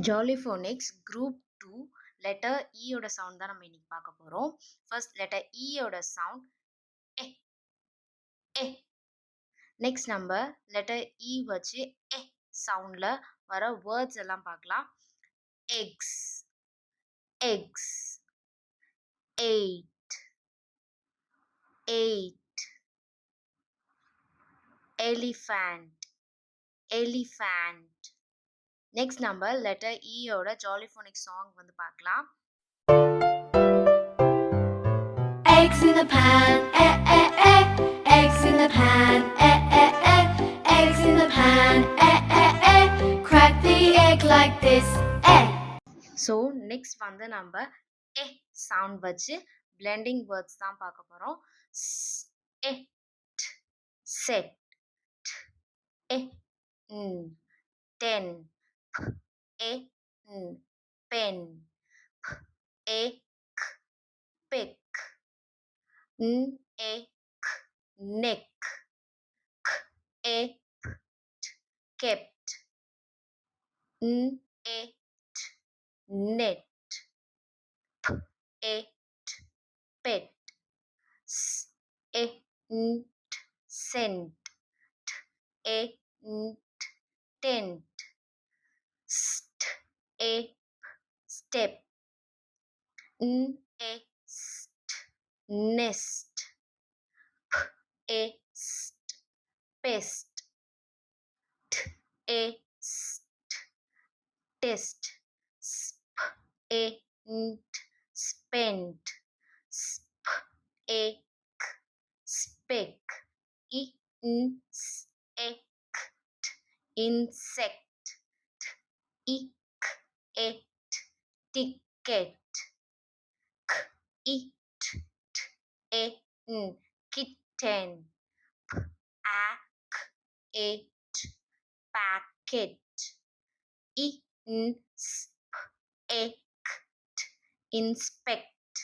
jollyphonics group 2 letter E ஓட sound தான் நம்ம இன்னைக்கு பார்க்க போறோம். First letter E ஓட sound eh eh. Next number letter E வச்சு soundல வர words எல்லாம் பார்க்கலாம். Eggs, eggs, eight, eight, elephant, elephant. Next number letter E ஓட jollyphonic song வந்து பார்க்கலாம். Eggs in the pan, eggs in the pan, eggs in the pan, crack the egg like this, So next வந்து நம்ம sound வச்சு blending words தான் பார்க்க போறோம். Set, ten, pen, peck, neck, kept, net, pet, scent, tent, step, nest, pest, test, spent, speck, insect, ticket, kitten, packet, inspect.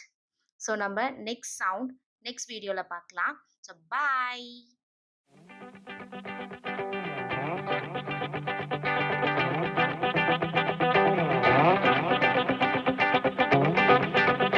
So நம்ம next sound next video ல பார்க்கலாம். So bye.